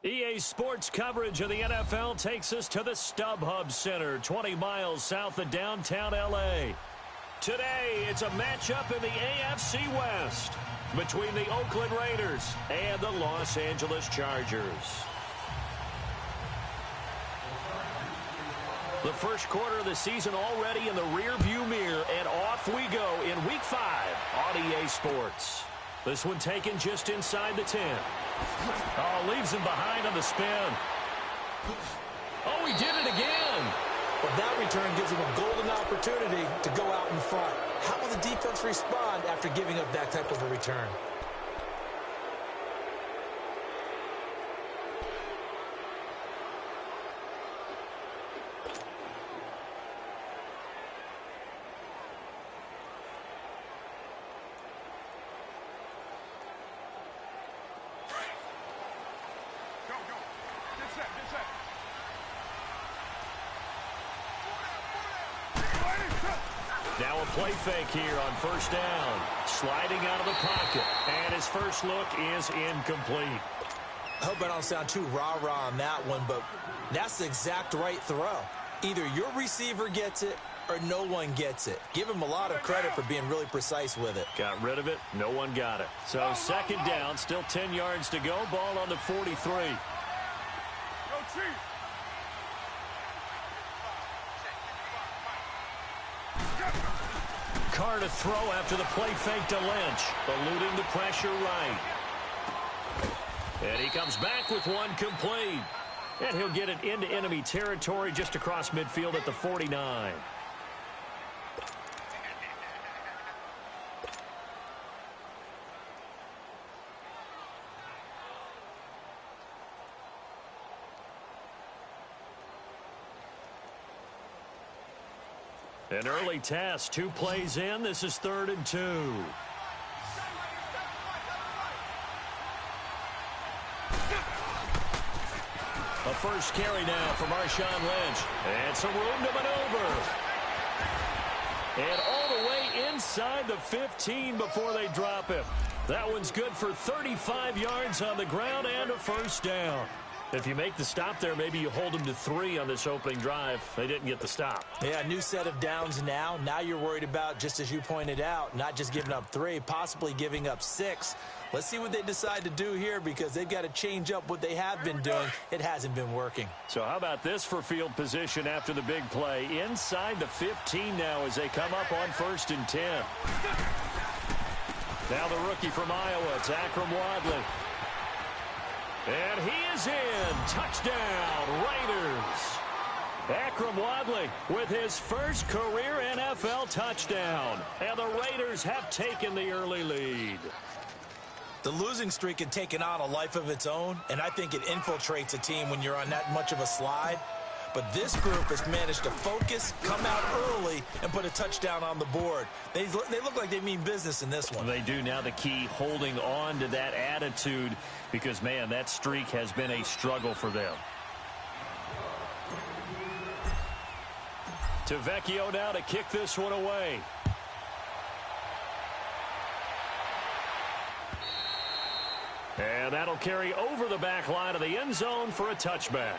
EA Sports coverage of the NFL takes us to the StubHub Center, 20 miles south of downtown L.A. Today, it's a matchup in the AFC West between the Oakland Raiders and the Los Angeles Chargers. The first quarter of the season already in the rearview mirror, and off we go in Week 5 on EA Sports. This one taken just inside the 10. Oh, leaves him behind on the spin. Oh, he did it again. But that return gives him a golden opportunity to go out in front. How will the defense respond after giving up that type of a return? Now a play fake here on first down. Sliding out of the pocket. And his first look is incomplete. I hope I don't sound too rah-rah on that one, but that's the exact right throw. Either your receiver gets it or no one gets it. Give him a lot of credit for being really precise with it. Got rid of it. No one got it. So second down, still 10 yards to go. Ball on the 43. Carr to throw after the play fake to Lynch. Eluding the pressure right. And he comes back with one complete. And he'll get it into enemy territory just across midfield at the 49. An early test, 2 plays in. This is 3rd and 2. A first carry now for Marshawn Lynch. And some room to maneuver. And all the way inside the 15 before they drop him. That one's good for 35 yards on the ground and a first down. If you make the stop there, maybe you hold them to 3 on this opening drive. They didn't get the stop. Yeah, new set of downs now. Now you're worried about, just as you pointed out, not just giving up 3, possibly giving up 6. Let's see what they decide to do here, because they've got to change up what they have been doing. It hasn't been working. So how about this for field position after the big play? Inside the 15 now as they come up on 1st and 10. Now the rookie from Iowa, it's Akram Wadley. And he is in. Touchdown, Raiders. Akram Wadley with his first career NFL touchdown. And the Raiders have taken the early lead. The losing streak had taken on a life of its own, and I think it infiltrates a team when you're on that much of a slide. But this group has managed to focus, come out early, and put a touchdown on the board. They look like they mean business in this one. They do. Now the key, holding on to that attitude, because, man, that streak has been a struggle for them. To Vecchio now to kick this one away. And that'll carry over the back line of the end zone for a touchback.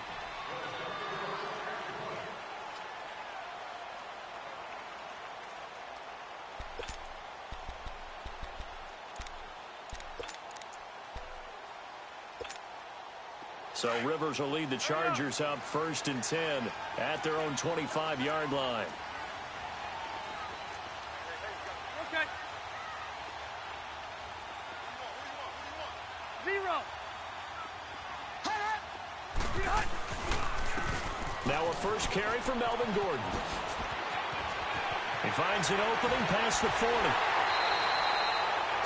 So Rivers will lead the Chargers out 1st and 10 at their own 25-yard line. Okay. 0. Now a first carry for Melvin Gordon. He finds an opening past the 40.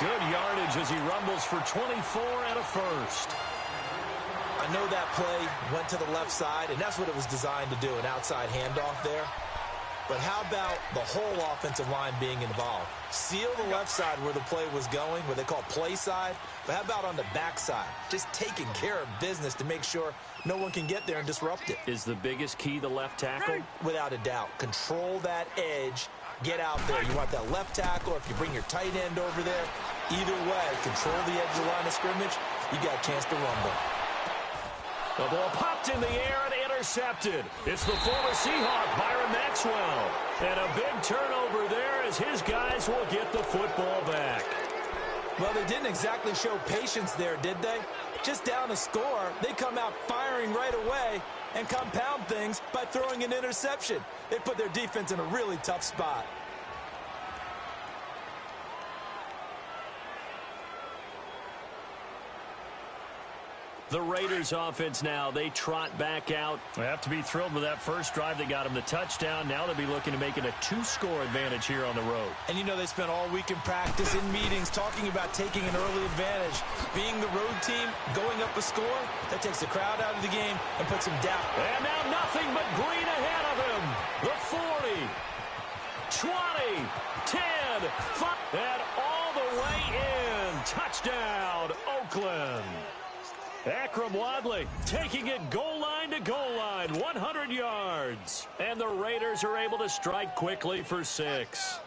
Good yardage as he rumbles for 24 and a first. I know that play went to the left side, and that's what it was designed to do, an outside handoff there. But how about the whole offensive line being involved? Seal the left side where the play was going, what they call play side. But how about on the back side? Just taking care of business to make sure no one can get there and disrupt it. Is the biggest key the left tackle? Without a doubt. Control that edge. Get out there. You want that left tackle, or if you bring your tight end over there, either way, control the edge of the line of scrimmage, you got a chance to rumble. The ball popped in the air and intercepted. It's the former Seahawk, Byron Maxwell. And a big turnover there as his guys will get the football back. Well, they didn't exactly show patience there, did they? Just down a score, they come out firing right away and compound things by throwing an interception. They put their defense in a really tough spot. The Raiders offense now, they trot back out. They have to be thrilled with that first drive that got them the touchdown. Now they'll be looking to make it a 2-score advantage here on the road. And you know they spent all week in practice, in meetings, talking about taking an early advantage. Being the road team, going up a score, that takes the crowd out of the game and puts them down. And now nothing but green ahead of him. The 40, 20, 10, 5, and all the way in. Touchdown, Oakland. Akram Wadley taking it goal line to goal line, 100 yards. And the Raiders are able to strike quickly for 6.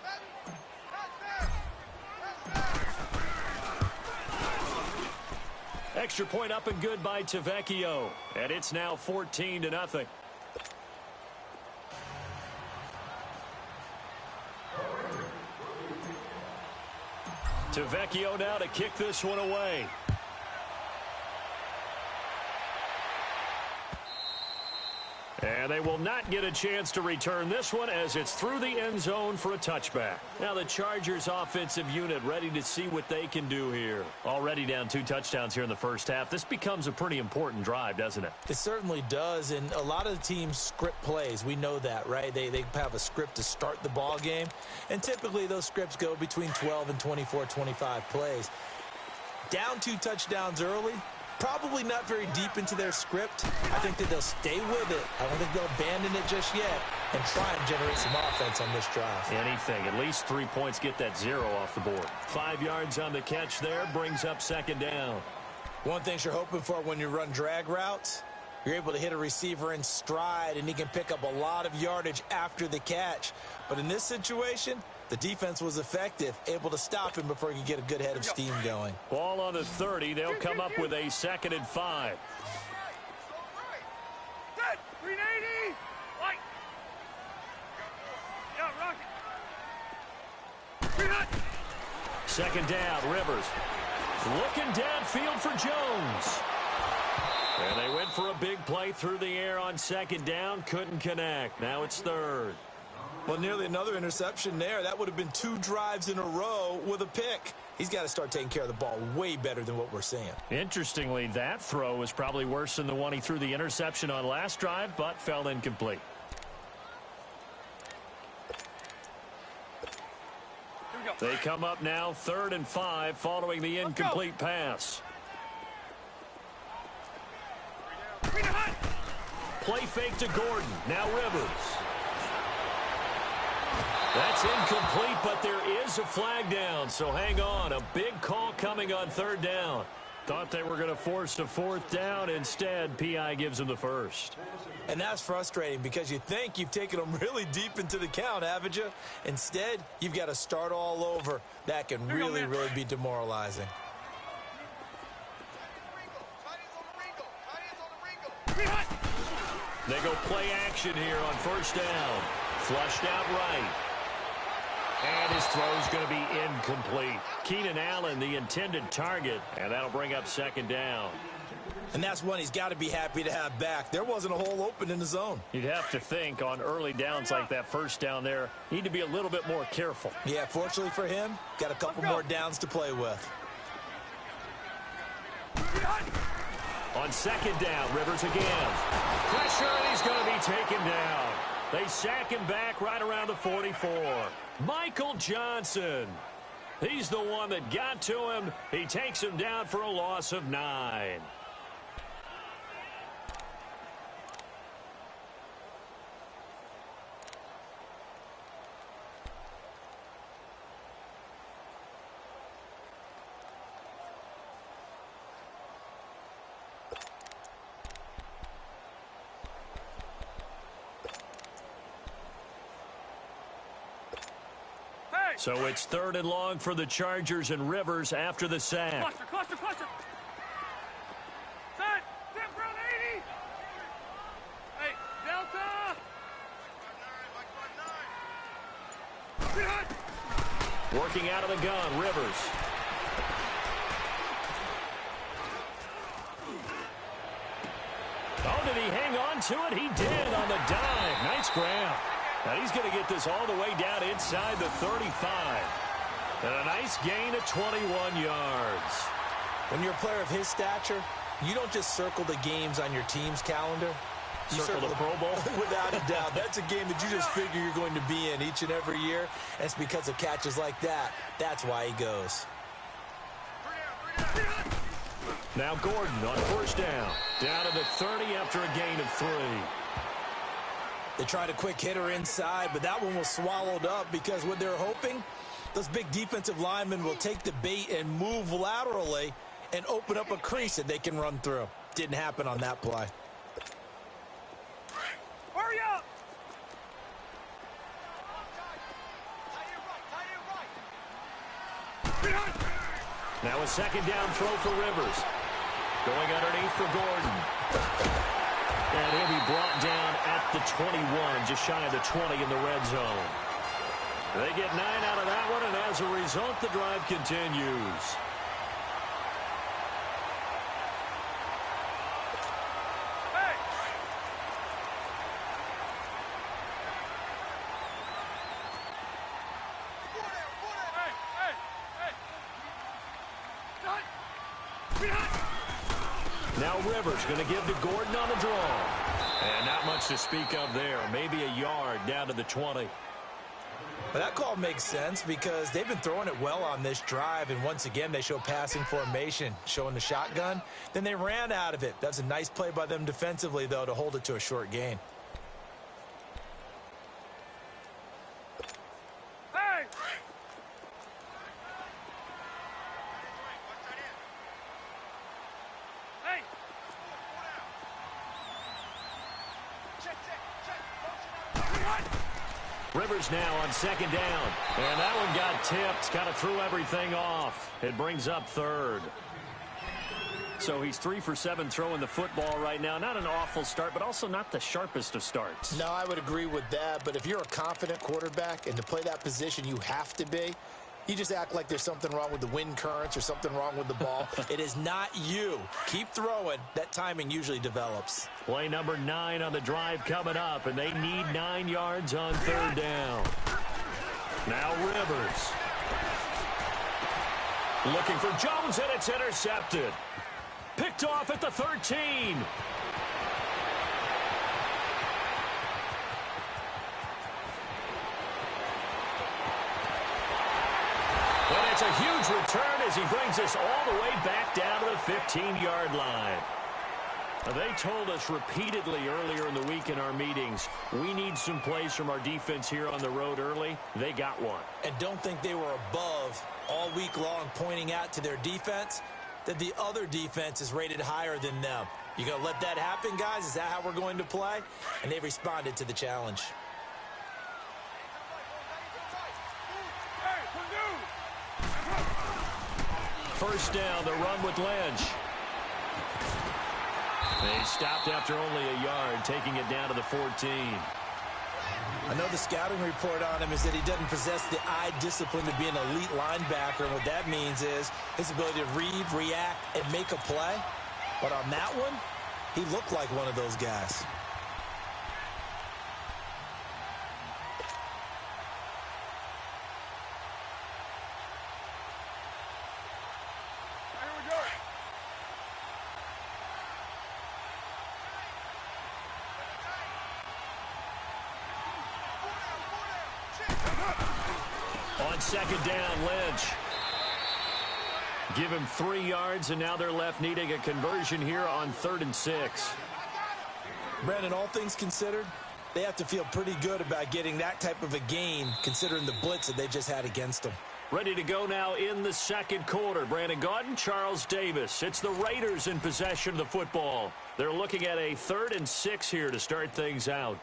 Extra point up and good by Tavecchio. And it's now 14-0. Tavecchio now to kick this one away. And they will not get a chance to return this one as it's through the end zone for a touchback. Now the Chargers offensive unit ready to see what they can do here. Already down 2 touchdowns here in the first half. This becomes a pretty important drive, doesn't it? It certainly does, and a lot of the teams script plays. We know that, right? They have a script to start the ball game, and typically those scripts go between 12 and 24, 25 plays. Down 2 touchdowns early. Probably not very deep into their script. I think that they'll stay with it. I don't think they'll abandon it just yet and try and generate some offense on this drive. Anything. At least 3 points, get that 0 off the board. 5 yards on the catch there brings up second down. One thing you're hoping for when you run drag routes, you're able to hit a receiver in stride and he can pick up a lot of yardage after the catch. But in this situation, the defense was effective, able to stop him before he could get a good head of steam going. Ball on the 30. They'll come up with a 2nd and 5. Good. 380. Light. Yeah, rock. 2nd down, Rivers. Looking downfield for Jones. And they went for a big play through the air on 2nd down. Couldn't connect. Now it's 3rd. Well, nearly another interception there. That would have been 2 drives in a row with a pick. He's got to start taking care of the ball way better than what we're seeing. Interestingly, that throw was probably worse than the one he threw the interception on last drive, but fell incomplete. They come up now 3rd and 5 following the incomplete pass. Play fake to Gordon. Now Rivers. That's incomplete, but there is a flag down, so hang on. A big call coming on 3rd down. Thought they were going to force a 4th down. Instead, P.I. gives them the 1st. And that's frustrating because you think you've taken them really deep into the count, haven't you? Instead, you've got to start all over. That can really be demoralizing. They go play action here on 1st down. Flushed out right. And his throw's going to be incomplete. Keenan Allen, the intended target, and that'll bring up 2nd down. And that's one he's got to be happy to have back. There wasn't a hole open in the zone. You'd have to think on early downs like that 1st down there, need to be a little bit more careful. Yeah, fortunately for him, got a couple more downs to play with. On 2nd down, Rivers again. Pressure, and he's going to be taken down. They sack him back right around the 44. Michael Johnson. He's the one that got to him. He takes him down for a loss of 9. So it's 3rd and long for the Chargers and Rivers after the sack. Cluster. Set. 10 front 80. Working out of the gun, Rivers. Oh, did he hang on to it? He did on the dive. Nice grab. Now he's going to get this all the way down inside the 35. And a nice gain of 21 yards. When you're a player of his stature, you don't just circle the games on your team's calendar. You circle the Pro Bowl? Without a doubt. That's a game that you just figure you're going to be in each and every year. And it's because of catches like that. That's why he goes. Now Gordon on first down. Down to the 30 after a gain of 3. They tried a quick hitter inside, but that one was swallowed up because what they're hoping, those big defensive linemen will take the bait and move laterally and open up a crease that they can run through. Didn't happen on that play. Hurry up! Now a second down throw for Rivers. Going underneath for Gordon. And he'll be brought down at the 21, just shy of the 20 in the red zone. They get 9 out of that one, and as a result, the drive continues. Now Rivers going to give to Gordon on the draw. And not much to speak of there. Maybe a yard down to the 20. But that call makes sense because they've been throwing it well on this drive. And once again, they show passing formation, showing the shotgun. Then they ran out of it. That's a nice play by them defensively, though, to hold it to a short gain. Rivers now on second down. And that one got tipped. Kind of threw everything off. It brings up third. So he's 3 for 7 throwing the football right now. Not an awful start, but also not the sharpest of starts. No, I would agree with that. But if you're a confident quarterback and to play that position you have to be, you just act like there's something wrong with the wind currents or something wrong with the ball. It is not you. Keep throwing. That timing usually develops. Play number 9 on the drive coming up, and they need 9 yards on third down. Now Rivers. Looking for Jones, and it's intercepted. Picked off at the 13. But it's a huge return as he brings us all the way back down to the 15-yard line. They told us repeatedly earlier in the week in our meetings, we need some plays from our defense here on the road early. They got one. And don't think they were above all week long pointing out to their defense that the other defense is rated higher than them. You going to let that happen, guys? Is that how we're going to play? And they responded to the challenge. First down, the run with Lynch. They stopped after only a yard, taking it down to the 14. I know the scouting report on him is that he doesn't possess the eye discipline to be an elite linebacker. And what that means is his ability to read, react, and make a play. But on that one, he looked like one of those guys. On second down, Lynch. Give him 3 yards, and now they're left needing a conversion here on 3rd and 6. Brandon, all things considered, they have to feel pretty good about getting that type of a gain, considering the blitz that they just had against them. Ready to go now in the second quarter. Brandon Gaudin, Charles Davis. It's the Raiders in possession of the football. They're looking at a 3rd and 6 here to start things out.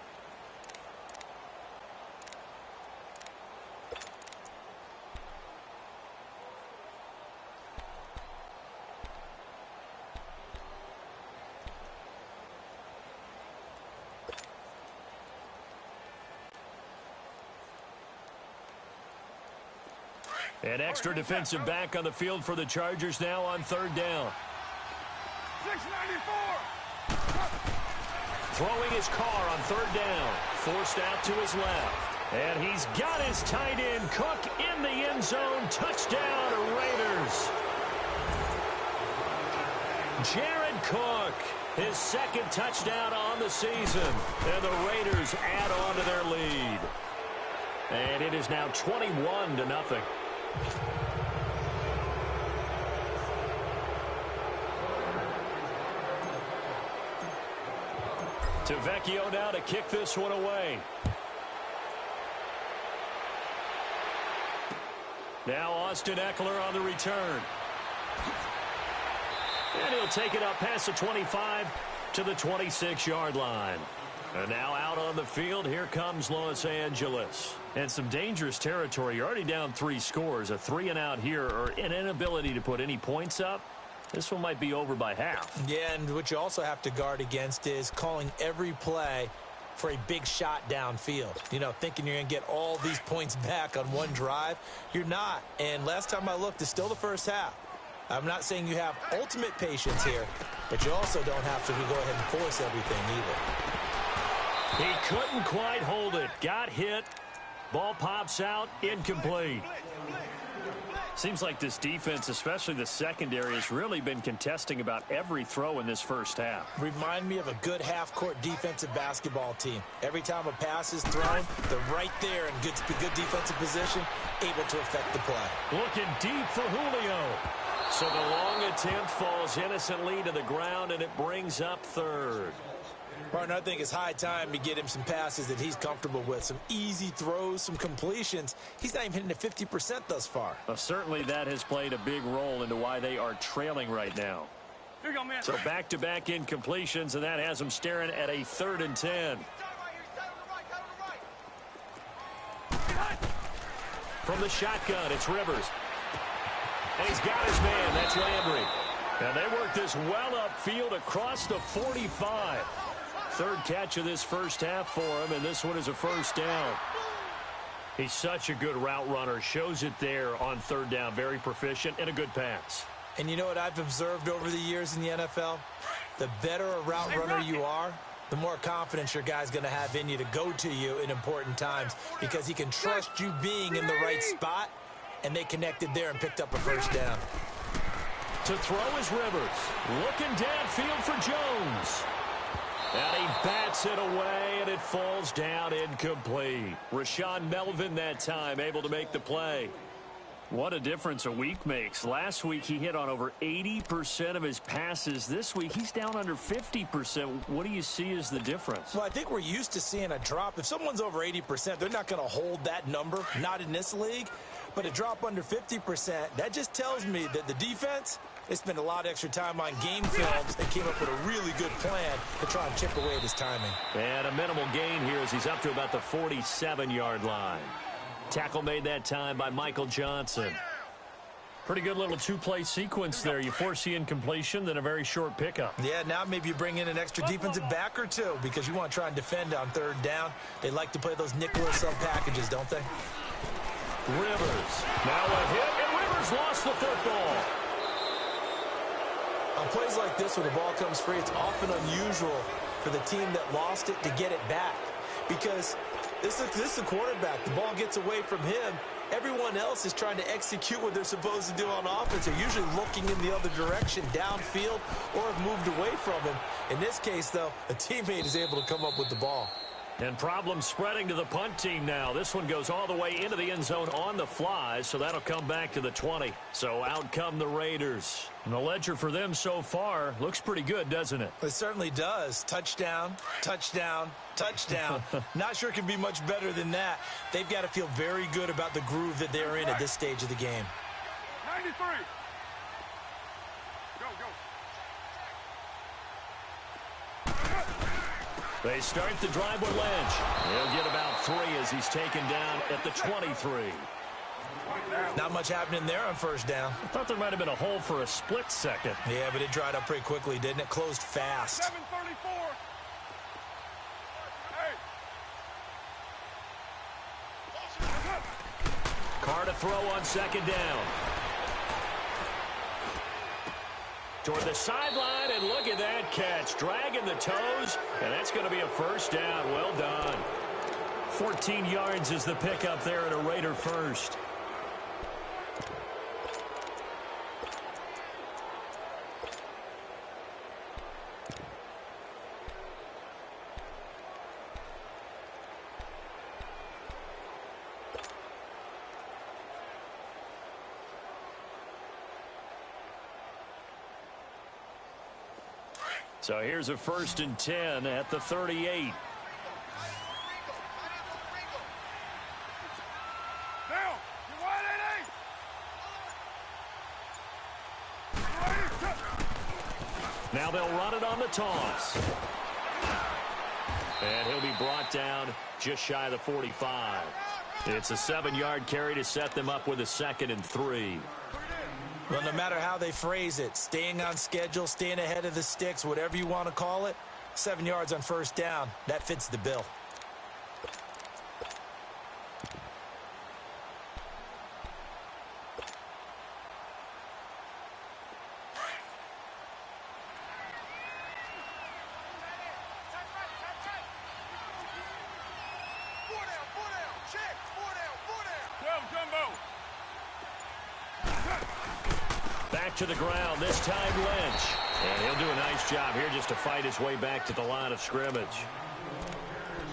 An extra defensive back on the field for the Chargers now on third down. 694. Throwing his car on third down. Forced out to his left. And he's got his tight end, Cook, in the end zone. Touchdown, Raiders. Jared Cook, his second touchdown on the season. And the Raiders add on to their lead. And it is now 21-0. To Vecchio now to kick this one away. Now Austin Eckler on the return. And he'll take it up past the 25 to the 26-yard line. And now out on the field, here comes Los Angeles. And some dangerous territory. You're already down 3 scores. A 3-and-out here, or an inability to put any points up. This one might be over by half. Yeah, and what you also have to guard against is calling every play for a big shot downfield. You know, thinking you're going to get all these points back on one drive. You're not. And last time I looked, it's still the first half. I'm not saying you have ultimate patience here, but you also don't have to go ahead and force everything either. He couldn't quite hold it. Got hit. Ball pops out. Incomplete. Seems like this defense, especially the secondary, has really been contesting about every throw in this first half. Remind me of a good half-court defensive basketball team. Every time a pass is thrown, they're right there in good defensive position, able to affect the play. Looking deep for Julio. So the long attempt falls innocently to the ground, and it brings up third. Partner, I think it's high time to get him some passes that he's comfortable with. Some easy throws, some completions. He's not even hitting at 50% thus far. Well, certainly that has played a big role into why they are trailing right now. Here you go, man. So back-to-back incompletions, and that has them staring at a 3rd and 10. From the shotgun, it's Rivers. And he's got his man. That's Landry. And they work this well upfield across the 45. 3rd catch of this first half for him, and this one is a first down. He's such a good route runner. Shows it there on 3rd down. Very proficient and a good pass. And you know what I've observed over the years in the NFL? The better a route runner you are, the more confidence your guy's going to have in you to go to you in important times, because he can trust you being in the right spot, and they connected there and picked up a first down. To throw is Rivers. Looking downfield for Jones. And he bats it away, and it falls down incomplete. Rashaan Melvin that time able to make the play. What a difference a week makes. Last week he hit on over 80% of his passes. This week he's down under 50%. What do you see as the difference? Well, I think we're used to seeing a drop. If someone's over 80%, they're not going to hold that number, not in this league. But a drop under 50%, that just tells me that the defense, they spent a lot of extra time on game films and came up with a really good plan to try and chip away at his timing. And a minimal gain here as he's up to about the 47-yard line. Tackle made that time by Michael Johnson. Pretty good little 2-play sequence there. You force the incompletion, then a very short pickup. Yeah, now maybe you bring in an extra defensive back or two because you want to try and defend on 3rd down. They like to play those nickel or sub packages, don't they? Rivers. Now a hit, and Rivers lost the football. On plays like this, when the ball comes free, it's often unusual for the team that lost it to get it back. Because this is the quarterback. The ball gets away from him. Everyone else is trying to execute what they're supposed to do on offense. They're usually looking in the other direction, downfield, or have moved away from him. In this case, though, a teammate is able to come up with the ball. And problems spreading to the punt team now. This one goes all the way into the end zone on the fly, so that'll come back to the 20. So out come the Raiders. And the ledger for them so far looks pretty good, doesn't it? It certainly does. Touchdown, touchdown, touchdown. Not sure it can be much better than that. They've got to feel very good about the groove that they're in at this stage of the game. 93. Go, go. They start the drive with Lynch. He'll get about 3 as he's taken down at the 23. Not much happening there on 1st down. I thought there might have been a hole for a split second. Yeah, but it dried up pretty quickly, didn't it? Closed fast. 734. Hey. Carr to throw on second down. Toward the sideline, and look at that catch. Dragging the toes, and that's going to be a first down. Well done. 14 yards is the pickup there at a Raider first. So here's a 1st and 10 at the 38. Down. You wide, A. Now they'll run it on the toss. And he'll be brought down just shy of the 45. It's a 7-yard carry to set them up with a 2nd and 3. Well, no matter how they phrase it, staying on schedule, staying ahead of the sticks, whatever you want to call it, 7 yards on first down, that fits the bill. Back to the ground, this time Lynch. And he'll do a nice job here just to fight his way back to the line of scrimmage.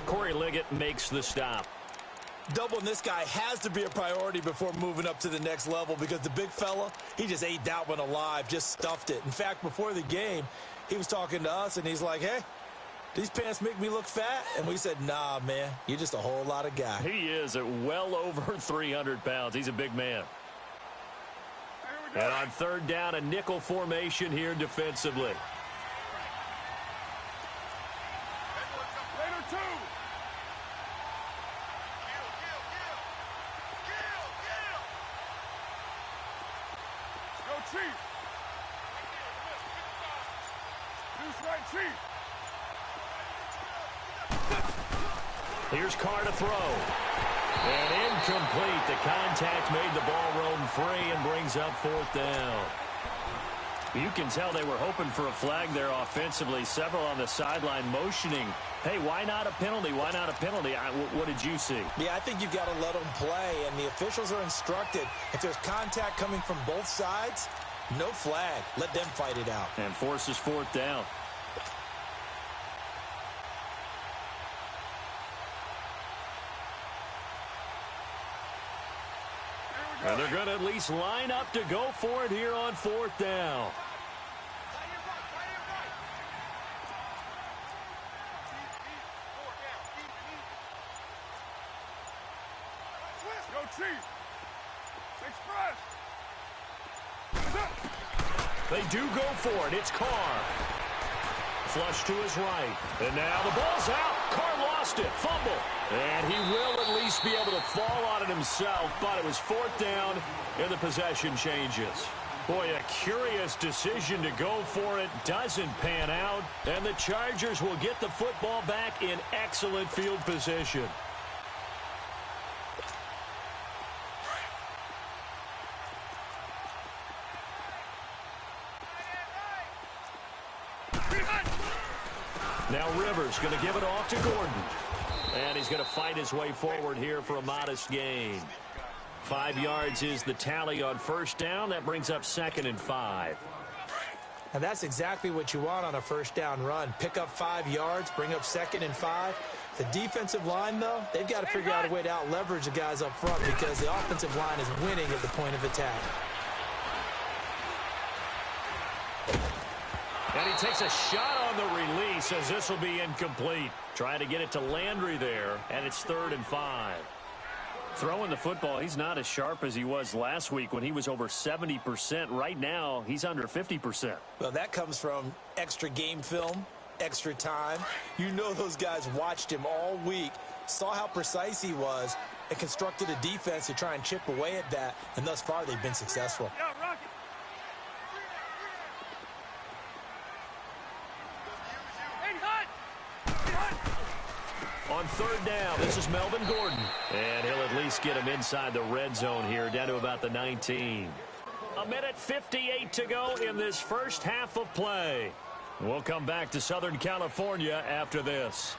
Corey Liggett makes the stop. Doubling this guy has to be a priority before moving up to the next level because the big fella, he just ate that one alive, just stuffed it. In fact, before the game, he was talking to us, and he's like, hey, these pants make me look fat? And we said, nah, man, you're just a whole lot of guy. He is at well over 300 pounds. He's a big man. And on 3rd down, a nickel formation here defensively. Raider 2. Go Chief. Deuce right, Chief. Here's Carr to throw. And incomplete. The contact made the ball roam free and brings up 4th down. You can tell they were hoping for a flag there offensively. Several on the sideline motioning, hey, why not a penalty? Why not a penalty? What did you see? Yeah, I think you've got to let them play, and the officials are instructed. If there's contact coming from both sides, no flag. Let them fight it out. And forces 4th down. And they're going to at least line up to go for it here on 4th down. Go Chief. Express. They do go for it. It's Carr. Flush to his right. And now the ball's out. Carr lost it. Fumble. And he will at least be able to fall on it himself, but it was 4th down and the possession changes. Boy, a curious decision to go for it. Doesn't pan out. And the Chargers will get the football back in excellent field position. Now Rivers going to give it off to Gordon. And he's going to fight his way forward here for a modest gain. 5 yards is the tally on 1st down. That brings up 2nd and 5. And that's exactly what you want on a 1st down run. Pick up 5 yards, bring up 2nd and 5. The defensive line, though, they've got to figure out a way to out-leverage the guys up front because the offensive line is winning at the point of attack. And he takes a shot on the release as this will be incomplete. Trying to get it to Landry there, and it's 3rd and 5. Throwing the football, he's not as sharp as he was last week when he was over 70%. Right now, he's under 50%. Well, that comes from extra game film, extra time. You know those guys watched him all week, saw how precise he was, and constructed a defense to try and chip away at that, and thus far they've been successful. Yeah, Rocket. On third down, this is Melvin Gordon. And he'll at least get him inside the red zone here, down to about the 19. A minute 58 to go in this first half of play. We'll come back to Southern California after this.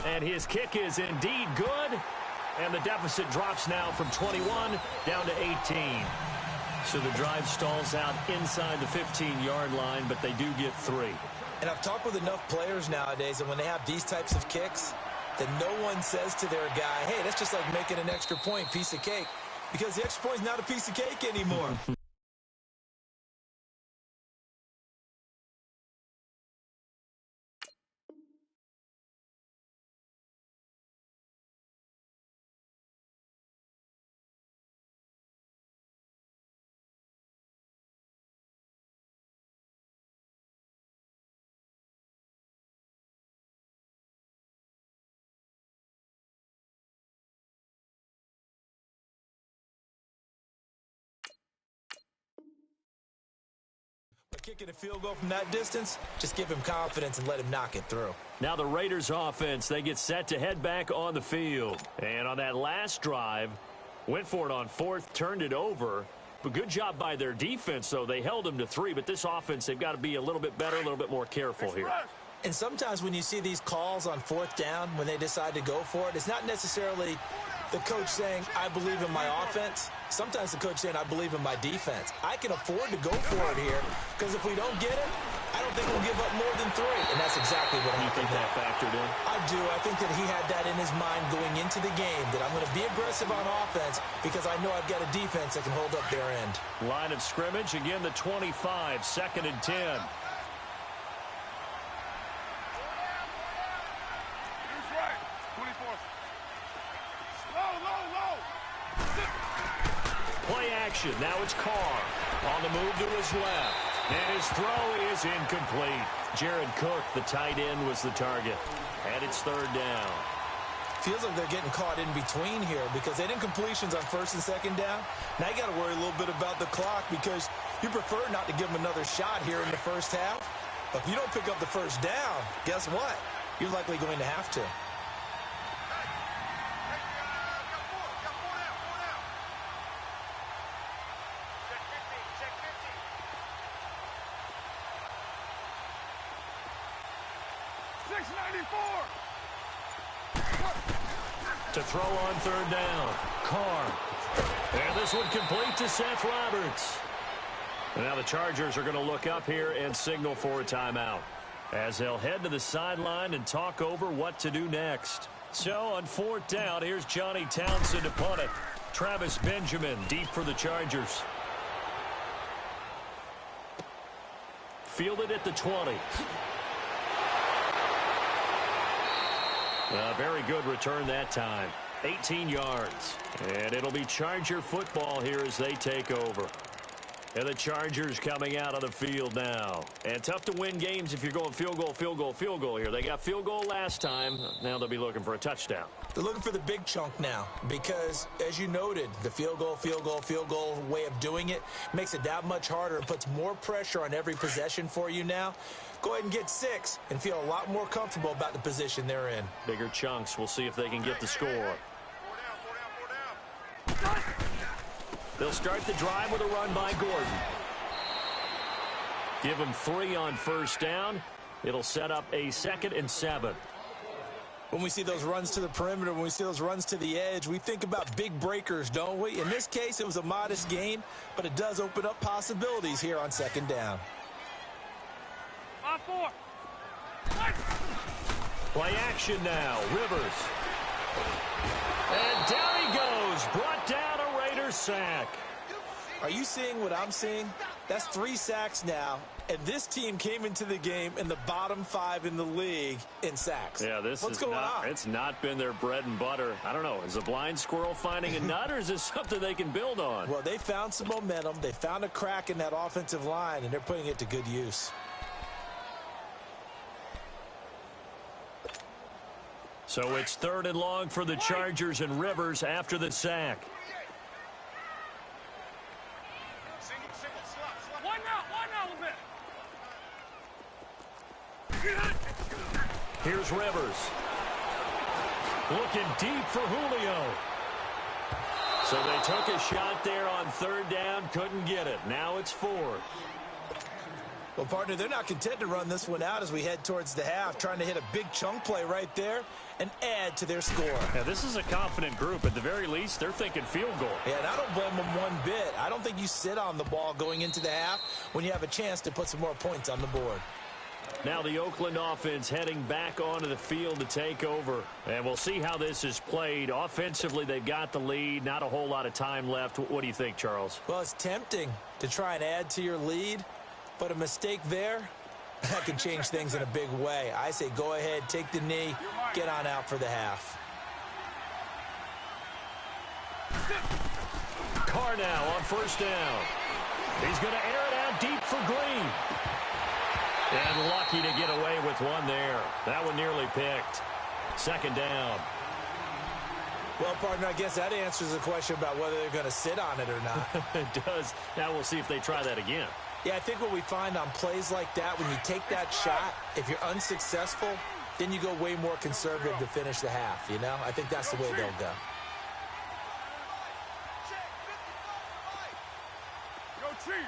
And his kick is indeed good. And the deficit drops now from 21 down to 18. So the drive stalls out inside the 15-yard line, but they do get 3. And I've talked with enough players nowadays, and when they have these types of kicks, that no one says to their guy, hey, that's just like making an extra point, piece of cake. Because the extra point is not a piece of cake anymore. Kicking a field goal from that distance, just give him confidence and let him knock it through. Now the Raiders offense, they get set to head back on the field. And on that last drive, went for it on fourth, turned it over. But good job by their defense, though. They held them to 3, but this offense, they've got to be a little bit better, a little bit more careful here. And sometimes when you see these calls on fourth down, when they decide to go for it, it's not necessarily the coach saying, I believe in my offense. Sometimes the coach saying, I believe in my defense. I can afford to go for it here because if we don't get it, I don't think we'll give up more than 3. And that's exactly what happened. You think that factored in? I do. I think that he had that in his mind going into the game, that I'm going to be aggressive on offense because I know I've got a defense that can hold up their end. Line of scrimmage, again the 25, 2nd and 10. Play action. Now it's Carr on the move to his left. And his throw is incomplete. Jared Cook, the tight end, was the target. And it's 3rd down. Feels like they're getting caught in between here because they didn't completions on 1st and 2nd down. Now you got to worry a little bit about the clock because you prefer not to give them another shot here in the first half. But if you don't pick up the 1st down, guess what? You're likely going to have to. To throw on 3rd down. Carr. And this one complete to Seth Roberts. And now the Chargers are going to look up here and signal for a timeout as they'll head to the sideline and talk over what to do next. So on 4th down, here's Johnny Townsend to punt it. Travis Benjamin deep for the Chargers. Fielded at the 20. A very good return that time. 18 yards. And it'll be Charger football here as they take over. And the Chargers coming out on the field now. And tough to win games if you're going field goal, field goal, field goal here. They got field goal last time. Now they'll be looking for a touchdown. They're looking for the big chunk now because, as you noted, the field goal, field goal, field goal way of doing it makes it that much harder and puts more pressure on every possession for you now. Go ahead and get 6 and feel a lot more comfortable about the position they're in. Bigger chunks. We'll see if they can get the score. They'll start the drive with a run by Gordon. Give him 3 on 1st down. It'll set up a 2nd and 7. When we see those runs to the perimeter, when we see those runs to the edge, we think about big breakers, don't we? In this case, it was a modest gain, but it does open up possibilities here on 2nd down. 5-4. Play action now. Rivers. And down he goes. Brought down a Raiders sack. Are you seeing what I'm seeing? That's 3 sacks now, and this team came into the game in the bottom 5 in the league in sacks. Yeah, What's going on? It's not been their bread and butter. I don't know. Is a blind squirrel finding a nut, or is this something they can build on? Well, they found some momentum. They found a crack in that offensive line, and they're putting it to good use. So it's 3rd and long for the Chargers and Rivers after the sack. One out a bit. Here's Rivers. Looking deep for Julio. So they took a shot there on third down, couldn't get it. Now it's fourth. Well, partner, they're not content to run this one out as we head towards the half, trying to hit a big chunk play right there and add to their score. Yeah, this is a confident group. At the very least, they're thinking field goal. Yeah, and I don't blame them one bit. I don't think you sit on the ball going into the half when you have a chance to put some more points on the board. Now the Oakland offense heading back onto the field to take over. And we'll see how this is played. Offensively, they've got the lead. Not a whole lot of time left. What do you think, Charles? Well, it's tempting to try and add to your lead, but a mistake there, that can change things in a big way. I say go ahead, take the knee, get on out for the half. Carr now on first down. He's going to air it out deep for Green. And lucky to get away with one there. That one nearly picked. Second down. Well, partner, I guess that answers the question about whether they're going to sit on it or not. It does. Now we'll see if they try that again. Yeah, I think what we find on plays like that, when you take that shot, if you're unsuccessful, then you go way more conservative to finish the half, you know? I think that's the way they'll go. Go Chief.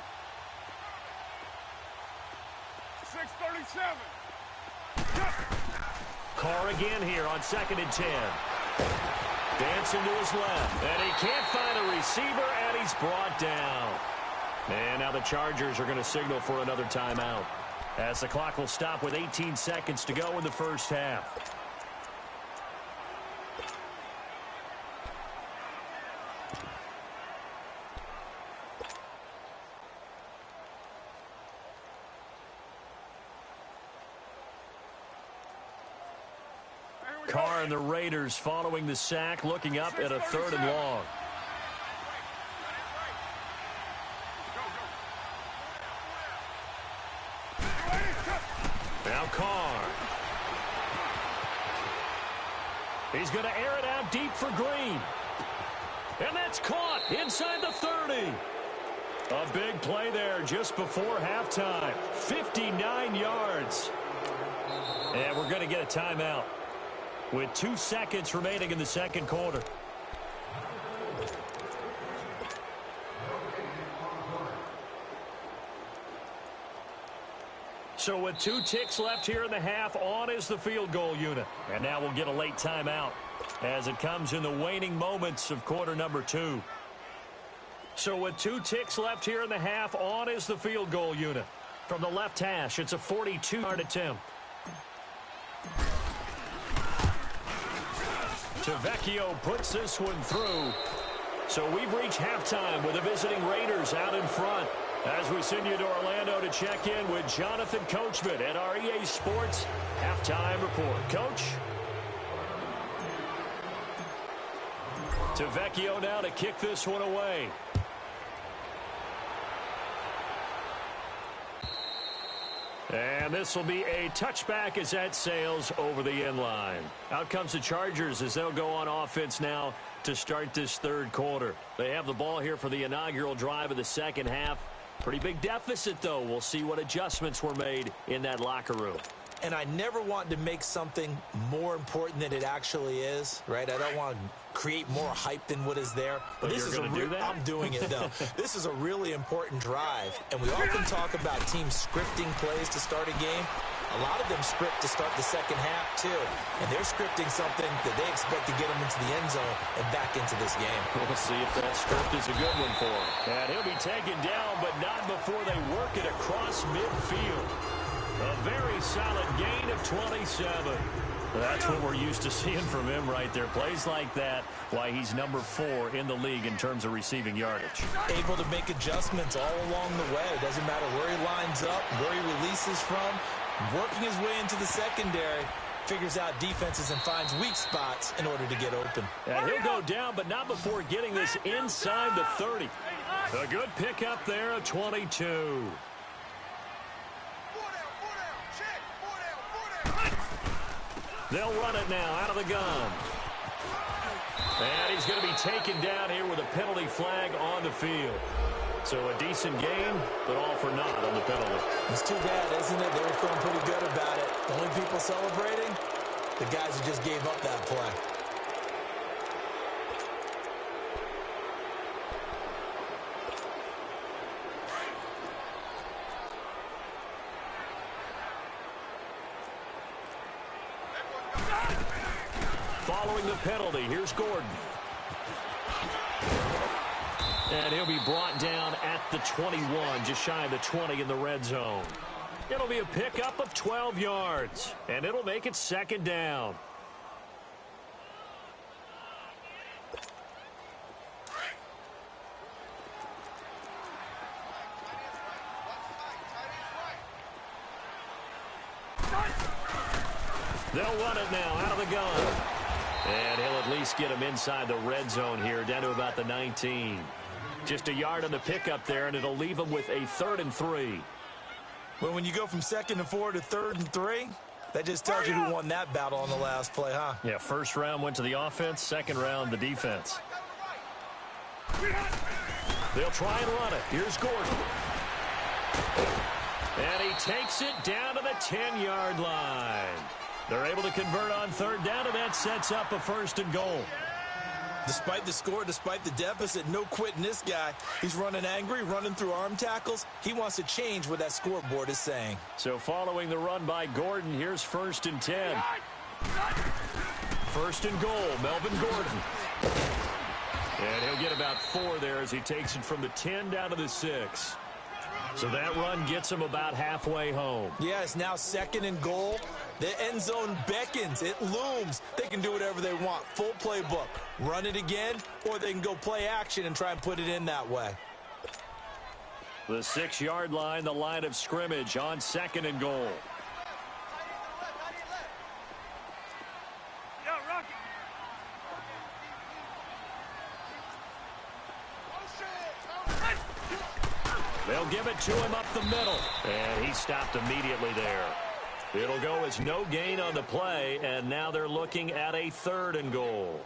6:37. Carr again here on 2nd and 10. Dancing to his left. And he can't find a receiver, and he's brought down. And now the Chargers are going to signal for another timeout, as the clock will stop with 18 seconds to go in the first half. Carr and the Raiders following the sack, looking up at a 3rd and long. Now Carr. He's going to air it out deep for Green. And that's caught inside the 30. A big play there just before halftime. 59 yards. And we're going to get a timeout with 2 seconds remaining in the second quarter. So with 2 ticks left here in the half, on is the field goal unit. And now we'll get a late timeout as it comes in the waning moments of quarter number 2. So with 2 ticks left here in the half, on is the field goal unit. From the left hash, it's a 42-yard attempt. Tavecchio puts this one through. So we've reached halftime with the visiting Raiders out in front. As we send you to Orlando to check in with Jonathan Coachman at our EA Sports Halftime Report. Coach? Tavecchio now to kick this one away. And this will be a touchback as that sails over the end line. Out comes the Chargers as they'll go on offense now to start this third quarter. They have the ball here for the inaugural drive of the second half. Pretty big deficit, though. We'll see what adjustments were made in that locker room. And I never want to make something more important than it actually is, right? I don't want to create more hype than what is there. But this is I'm doing it, though. This is a really important drive. And we often talk about teams scripting plays to start a game. A lot of them script to start the second half, too. And they're scripting something that they expect to get them into the end zone and back into this game. We'll see if that script is a good one for him. And he'll be taken down, but not before they work it across midfield. A very solid gain of 27. That's what we're used to seeing from him right there. Plays like that, why he's number 4 in the league in terms of receiving yardage. Able to make adjustments all along the way. Doesn't matter where he lines up, where he releases from. Working his way into the secondary, figures out defenses and finds weak spots in order to get open. And he'll go down, but not before getting this inside the 30. A good pickup there of 22. They'll run it now out of the gun. And he's going to be taken down here with a penalty flag on the field. So a decent game, but all for naught on the penalty. It's too bad, isn't it? They were feeling pretty good about it. The only people celebrating, the guys who just gave up that play. Following the penalty, here's Gordon. And he'll be brought down at the 21, just shy of the 20 in the red zone. It'll be a pickup of 12 yards, and it'll make it second down. They'll run it now out of the gun. And he'll at least get him inside the red zone here, down to about the 19. Just a yard on the pickup there, and it'll leave him with a 3rd and 3. Well, when you go from 2nd and 4 to 3rd and 3, that just tells you who won that battle on the last play, huh? Yeah, first round went to the offense, second round the defense. They'll try and run it. Here's Gordon. And he takes it down to the 10-yard line. They're able to convert on 3rd down, and that sets up a 1st and goal. Despite the score, despite the deficit, no quitting this guy. He's running angry, running through arm tackles. He wants to change what that scoreboard is saying. So following the run by Gordon, here's 1st and 10. 1st and goal, Melvin Gordon. And he'll get about 4 there as he takes it from the 10 down to the 6. So that run gets him about halfway home. Yeah, it's now 2nd and goal. The end zone beckons. It looms. They can do whatever they want. Full playbook. Run it again, or they can go play action and try and put it in that way. The 6-yard line, the line of scrimmage on 2nd and goal. They'll give it to him up the middle. And he stopped immediately there. It'll go as no gain on the play, and now they're looking at a 3rd and goal.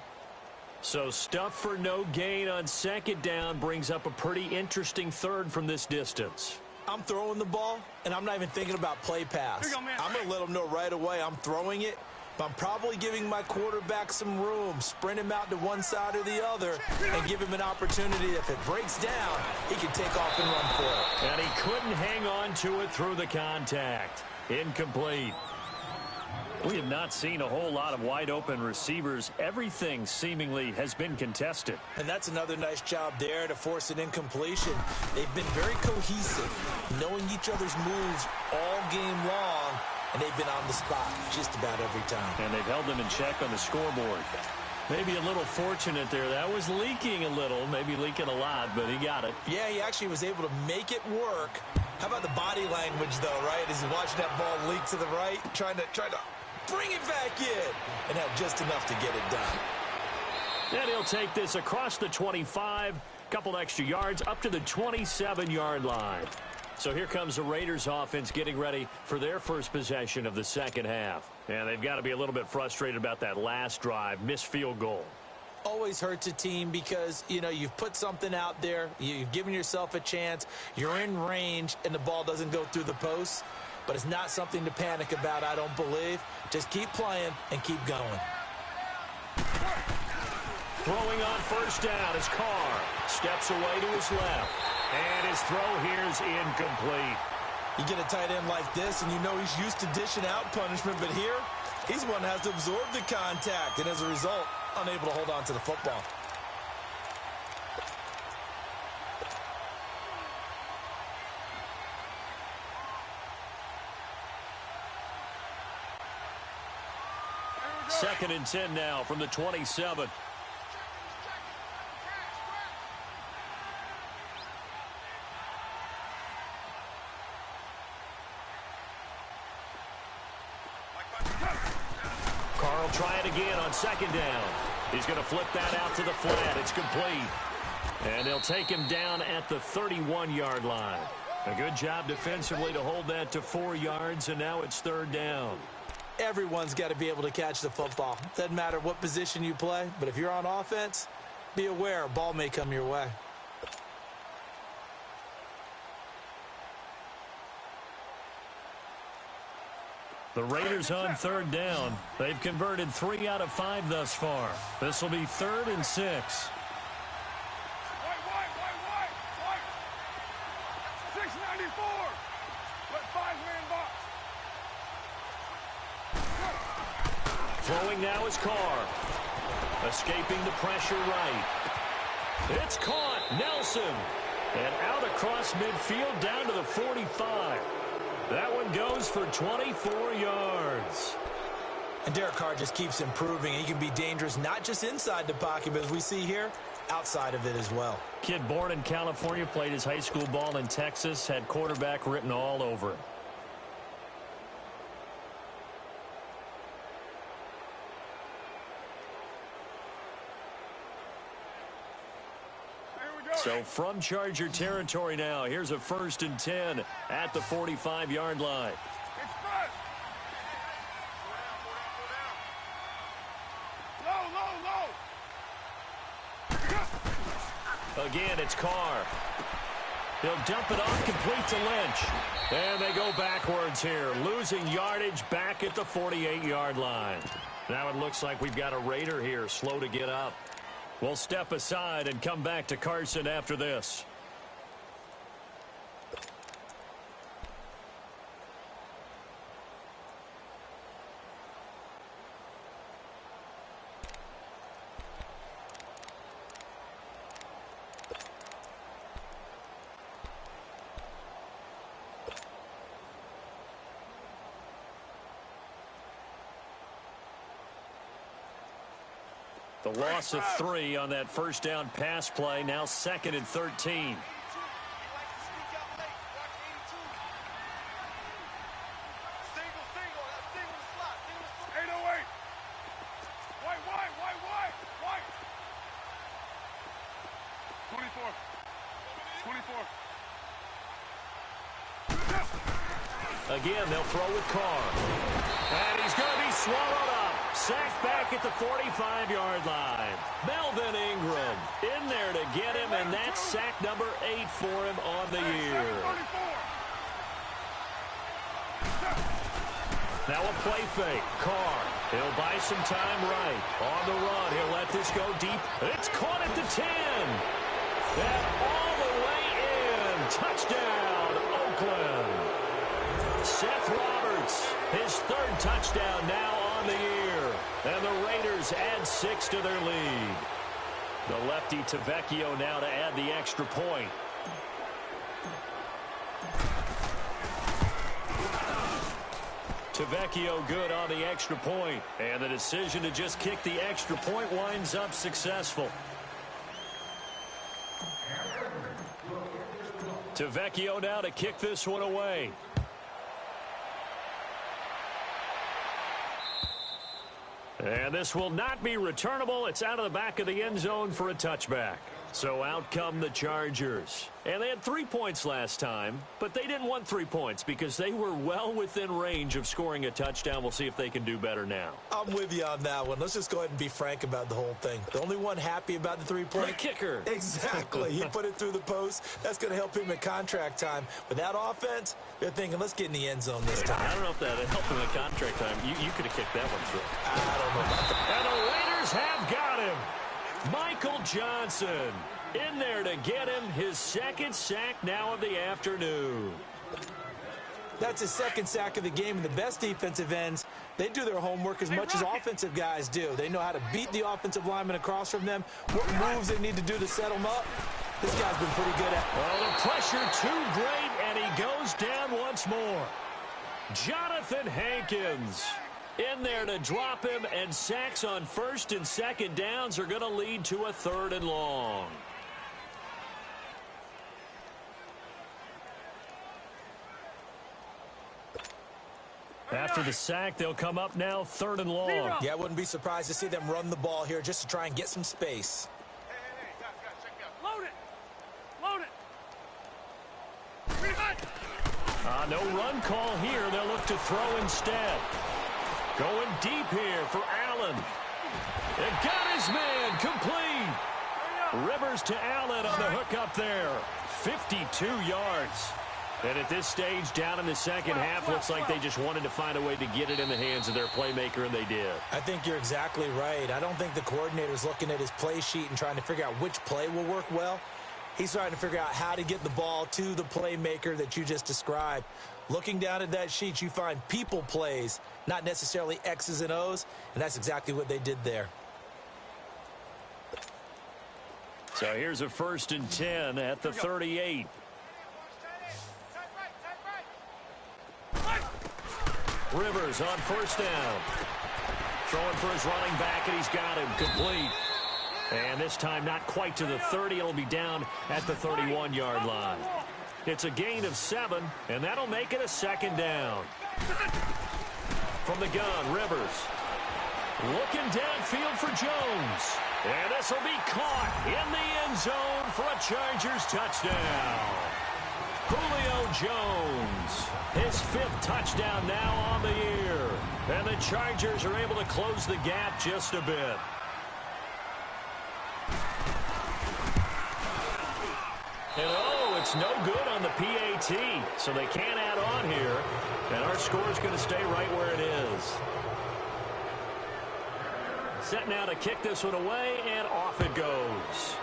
So stuff for no gain on 2nd down brings up a pretty interesting 3rd from this distance. I'm throwing the ball, and I'm not even thinking about play pass. I'm going to let them know right away I'm throwing it, but I'm probably giving my quarterback some room, sprint him out to one side or the other, and give him an opportunity. If it breaks down, he can take off and run for it. And he couldn't hang on to it through the contact. Incomplete. We have not seen a whole lot of wide-open receivers. Everything seemingly has been contested. And that's another nice job there to force an incompletion. They've been very cohesive, knowing each other's moves all game long, and they've been on the spot just about every time. And they've held them in check on the scoreboard. Maybe a little fortunate there. That was leaking a little, maybe leaking a lot, but he got it. Yeah, he actually was able to make it work. How about the body language, though, right? As he's watching that ball leak to the right, trying to bring it back in, and had just enough to get it done. And he'll take this across the 25, couple extra yards, up to the 27-yard line. So here comes the Raiders offense getting ready for their first possession of the second half. And they've got to be a little bit frustrated about that last drive, missed field goal. Always hurts a team because, you know, you've put something out there, you've given yourself a chance, you're in range, and the ball doesn't go through the posts. But it's not something to panic about, I don't believe. Just keep playing and keep going. Throwing on 1st down is Carr. Steps away to his left. And his throw here is incomplete. You get a tight end like this, and you know he's used to dishing out punishment, but here, he's one that has to absorb the contact, and as a result, unable to hold on to the football. Second and 10 now from the 27. Carr will try it again on 2nd down. He's going to flip that out to the flat. It's complete. And they'll take him down at the 31-yard line. A good job defensively to hold that to 4 yards, and now it's 3rd down. Everyone's got to be able to catch the football. Doesn't matter what position you play, but if you're on offense, be aware a ball may come your way. The Raiders on third down. They've converted 3 out of 5 thus far. This will be 3rd and 6. White. 694. Let 5-man box. Throwing now is Carr. Escaping the pressure right. It's caught. Nelson. And out across midfield down to the 45. That one goes for 24 yards. And Derek Carr just keeps improving. He can be dangerous not just inside the pocket, but as we see here, outside of it as well. Kid born in California, played his high school ball in Texas, had quarterback written all over him. So from Charger territory now, here's a 1st and 10 at the 45-yard line. Express. Low. Again, it's Carr. He'll dump it off, complete to Lynch. And they go backwards here, losing yardage back at the 48-yard line. Now it looks like we've got a Raider here, slow to get up. We'll step aside and come back to Carson after this. The loss of 3 on that first down pass play. Now 2nd and 13. Again, they'll throw with Carr. And he's going to be swallowed up. Sacked back at the 45-yard line. Melvin Ingram in there to get him, and that's sack number 8 for him on the year. Now a play fake. Carr, he'll buy some time right. On the run, he'll let this go deep. It's caught at the 10. And all the way in. Touchdown, Oakland. Seth Roberts, his 3rd touchdown now on the year. And the Raiders add 6 to their lead. The lefty Tavecchio now to add the extra point. Tavecchio good on the extra point. And the decision to just kick the extra point winds up successful. Tavecchio now to kick this one away. And this will not be returnable. It's out of the back of the end zone for a touchback. So out come the Chargers. And they had 3 points last time, but they didn't want 3 points because they were well within range of scoring a touchdown. We'll see if they can do better now. I'm with you on that one. Let's just go ahead and be frank about the whole thing. The only one happy about the 3-point. The kicker. Exactly. He put it through the post. That's going to help him in contract time. With that offense, they're thinking, let's get in the end zone this time. I don't know if that helped him in contract time. You could have kicked that one through. I don't know about that. And the Raiders have got him. Michael Johnson in there to get him his 2nd sack now of the afternoon. That's his 2nd sack of the game, and the best defensive ends, they do their homework as much as offensive guys do. They know how to beat the offensive lineman across from them, what moves they need to do to set them up. This guy's been pretty good at. Well, the pressure too great, and he goes down once more. Jonathan Hankins in there to drop him, and sacks on 1st and 2nd downs are going to lead to a 3rd and long. After the sack, they'll come up now 3rd and long. Yeah, I wouldn't be surprised to see them run the ball here just to try and get some space. Load it. No run call here. They'll look to throw instead. Going deep here for Allen. It got his man complete. Rivers to Allen on the hook up there. 52 yards. And at this stage, down in the second half, looks like they just wanted to find a way to get it in the hands of their playmaker, and they did. I think you're exactly right. I don't think the coordinator's looking at his play sheet and trying to figure out which play will work well. He's trying to figure out how to get the ball to the playmaker that you just described. Looking down at that sheet, you find people plays, not necessarily X's and O's, and that's exactly what they did there. So here's a 1st and 10 at the 38. Rivers on 1st down. Throwing for his running back, and he's got him complete. And this time not quite to the 30. It'll be down at the 31-yard line. It's a gain of 7, and that'll make it a 2nd down. From the gun, Rivers. Looking downfield for Jones. And this will be caught in the end zone for a Chargers touchdown. Julio Jones, his 5th touchdown now on the year. And the Chargers are able to close the gap just a bit. And oh, it's no good on the PAT, so they can't add on here. And our score is going to stay right where it is. Set now to kick this one away, and off it goes.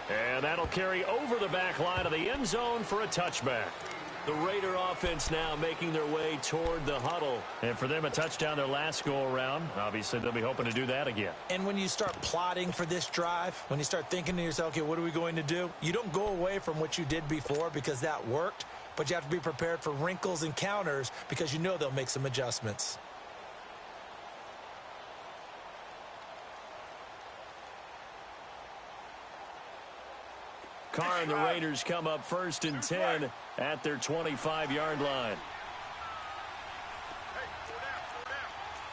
And that'll carry over the back line of the end zone for a touchback. The Raider offense now making their way toward the huddle. And for them, a touchdown their last go-around. Obviously, they'll be hoping to do that again. And when you start plotting for this drive, when you start thinking to yourself, okay, what are we going to do? You don't go away from what you did before because that worked. But you have to be prepared for wrinkles and counters because you know they'll make some adjustments. Carr and the Raiders come up 1st and 10 at their 25-yard line. Hey, slow down.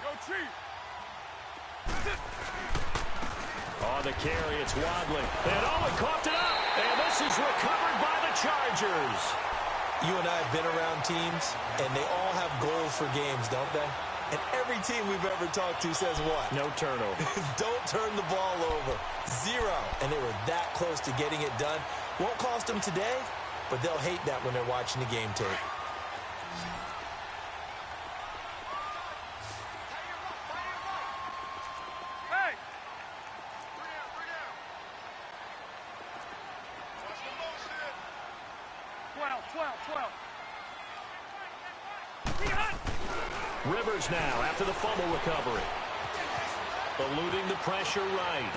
Go, Chief. On the carry, it's Wadley. And Owen coughed it up. And this is recovered by the Chargers. You and I have been around teams, and they all have goals for games, don't they? And every team we've ever talked to says what? No turnover. Don't turn the ball over. 0. And they were that close to getting it done. Won't cost them today, but they'll hate that when they're watching the game tape. Hey! Bring out, bring out. Watch the motion. 12. Rivers now after the fumble recovery. Eluding the pressure right.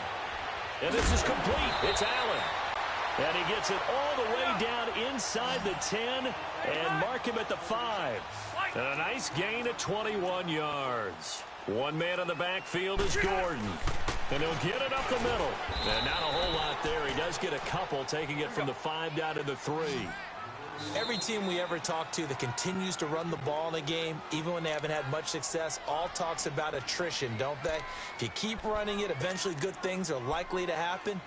And this is complete. It's Allen. And he gets it all the way down inside the 10 and mark him at the 5. And a nice gain at 21 yards. One man in the backfield is Gordon. And he'll get it up the middle. And not a whole lot there. He does get a couple, taking it from the 5 down to the 3. Every team we ever talk to that continues to run the ball in a game, even when they haven't had much success, all talks about attrition, don't they? If you keep running it, eventually good things are likely to happen.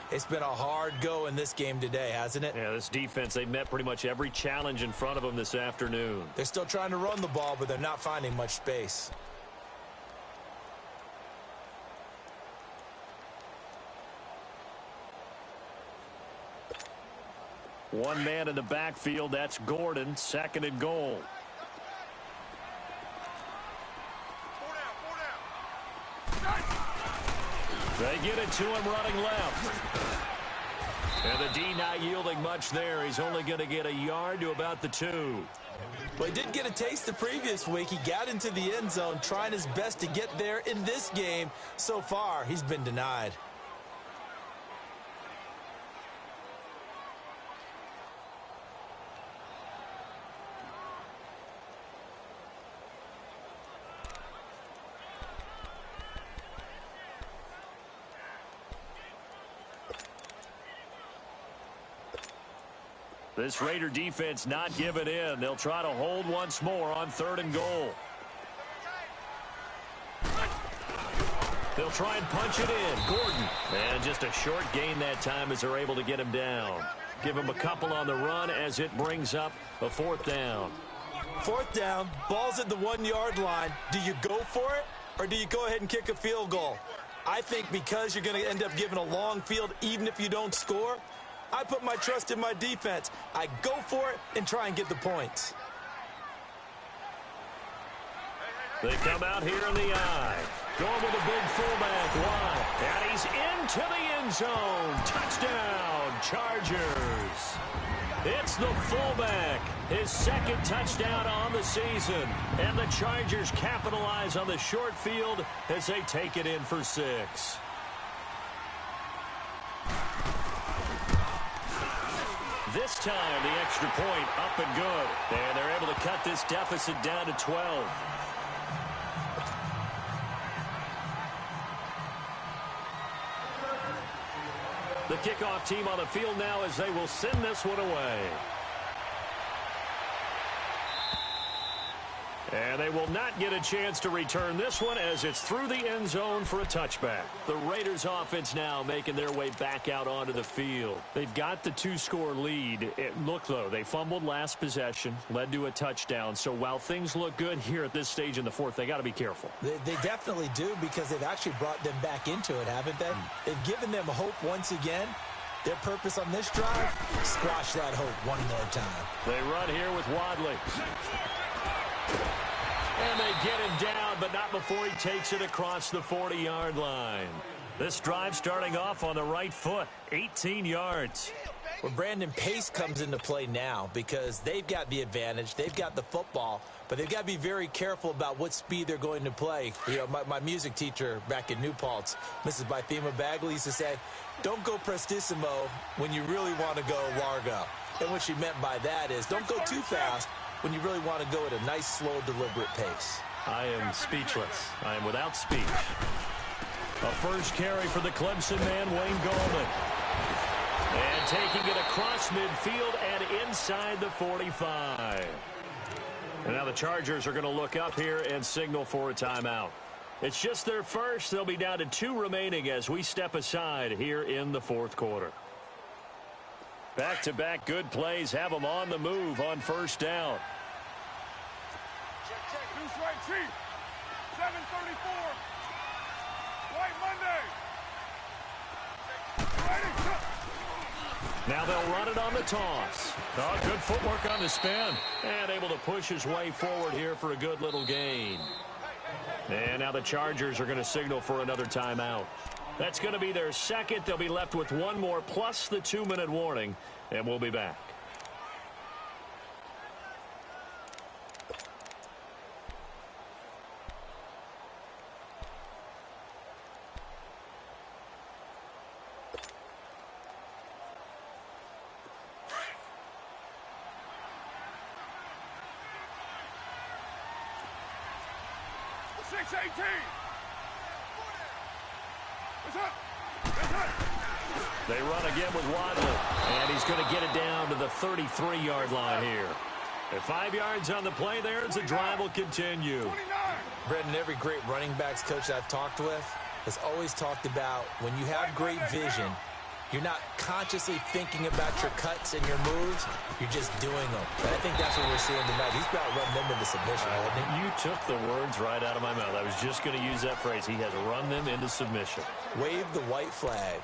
It's been a hard go in this game today, hasn't it? Yeah, this defense, they met pretty much every challenge in front of them this afternoon. They're still trying to run the ball, but they're not finding much space. One man in the backfield, that's Gordon, 2nd and goal. They get it to him running left. And the D not yielding much there. He's only going to get a yard to about the 2. Well, he did get a taste the previous week. He got into the end zone, trying his best to get there in this game. So far, he's been denied. This Raider defense not giving in. They'll try to hold once more on 3rd and goal. They'll try and punch it in. Gordon. And just a short gain that time as they're able to get him down. Give him a couple on the run as it brings up a 4th down. 4th down, ball's at the 1-yard line. Do you go for it, or do you go ahead and kick a field goal? I think because you're going to end up giving a long field, even if you don't score, I put my trust in my defense. I go for it and try and get the points. They come out here in the eye. Going with a big fullback wide. And he's into the end zone. Touchdown, Chargers. It's the fullback. His second touchdown on the season. And the Chargers capitalize on the short field as they take it in for 6. This time, the extra point up and good. And they're able to cut this deficit down to 12. The kickoff team on the field now as they will send this one away. And they will not get a chance to return this one as it's through the end zone for a touchback. The Raiders offense now making their way back out onto the field. They've got the 2-score lead. Look, though, they fumbled last possession, led to a touchdown. So while things look good here at this stage in the fourth, they got to be careful. They definitely do because they've actually brought them back into it, haven't they? They've given them hope once again. Their purpose on this drive, squash that hope one more time. They run here with Wadley. And they get him down, but not before he takes it across the 40-yard line. This drive starting off on the right foot, 18 yards. Well, Brandon, pace comes into play now because they've got the advantage. They've got the football, but they've got to be very careful about what speed they're going to play. You know, my music teacher back in New Paltz, Mrs. Bythema Bagley, used to say, don't go prestissimo when you really want to go largo. And what she meant by that is don't go too fast when you really want to go at a nice, slow, deliberate pace. I am speechless. I am without speech. A first carry for the Clemson man, Wayne Gallman. And taking it across midfield and inside the 45. And now the Chargers are going to look up here and signal for a timeout. It's just their first. They'll be down to 2 remaining as we step aside here in the fourth quarter. Back-to-back good plays have them on the move on first down. Check. Deuce right, Chief. 7:34. White Monday. Ready, Now they'll run it on the toss. Oh, good footwork on the spin. And able to push his way forward here for a good little gain. And now the Chargers are going to signal for another timeout. That's going to be their second. They'll be left with one more plus the 2-minute warning, and we'll be back. They run again with Wadley, and he's going to get it down to the 33-yard line here. At 5 yards on the play there, as the drive will continue. Brendan, every great running backs coach I've talked with has always talked about when you have great vision, you're not consciously thinking about your cuts and your moves. You're just doing them. And I think that's what we're seeing tonight. He's about running them into submission, hasn't he? You took the words right out of my mouth. I was just going to use that phrase. He has run them into submission. Wave the white flag.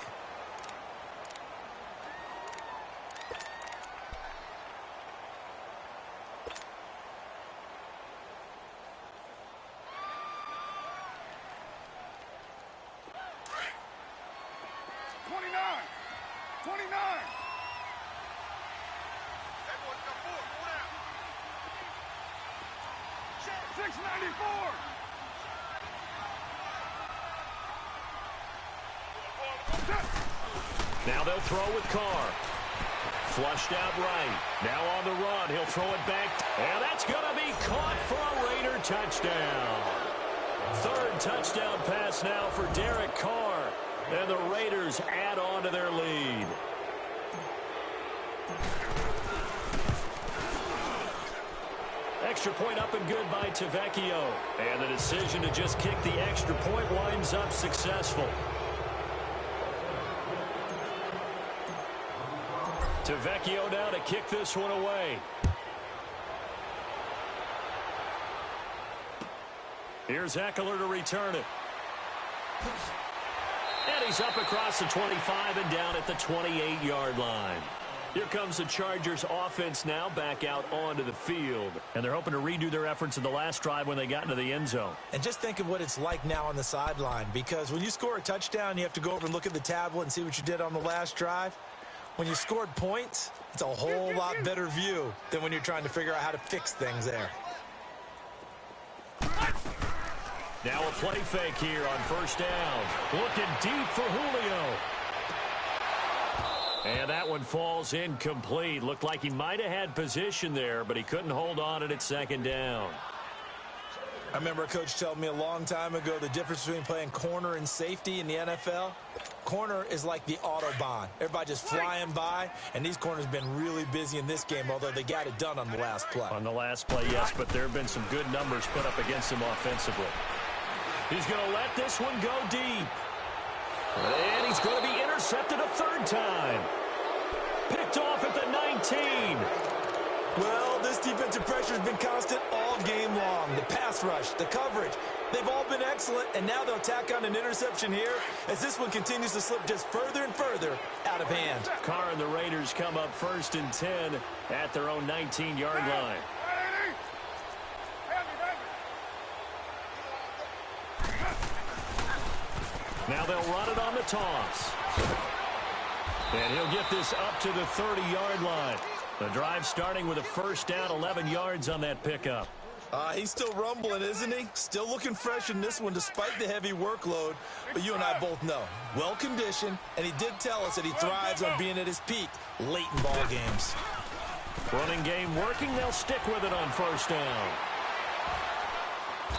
Now they'll throw with Carr. Flushed out right. Now on the run. He'll throw it back. And that's going to be caught for a Raider touchdown. Third touchdown pass now for Derek Carr. And the Raiders add on to their lead. Extra point up and good by Tavecchio. And the decision to just kick the extra point winds up successful. Tavecchio now to kick this one away. Here's Eckler to return it. And he's up across the 25 and down at the 28-yard line. Here comes the Chargers offense now back out onto the field. And they're hoping to redo their efforts in the last drive when they got into the end zone. And just think of what it's like now on the sideline, because when you score a touchdown, you have to go over and look at the tablet and see what you did on the last drive. When you scored points, it's a whole lot better view than when you're trying to figure out how to fix things there. Now a play fake here on first down. Looking deep for Julio. And that one falls incomplete. Looked like he might have had position there, but he couldn't hold on at second down. I remember a coach telling me a long time ago the difference between playing corner and safety in the NFL. Corner is like the Autobahn. Everybody just flying by, and these corners have been really busy in this game, although they got it done on the last play. On the last play, yes, but there have been some good numbers put up against him offensively. He's going to let this one go deep. And he's going to be intercepted a third time. Picked off at the 19. Well, this defensive pressure has been constant all game long. The pass rush, the coverage, they've all been excellent, and now they'll tack on an interception here as this one continues to slip just further and further out of hand. Carr and the Raiders come up 1st and 10 at their own 19-yard line. Now they'll run it on the toss. And he'll get this up to the 30-yard line. The drive starting with a first down, 11 yards on that pickup. He's still rumbling, isn't he? Still looking fresh in this one despite the heavy workload. But you and I both know, well-conditioned, and he did tell us that he thrives on being at his peak late in ball games. Running game working. They'll stick with it on first down.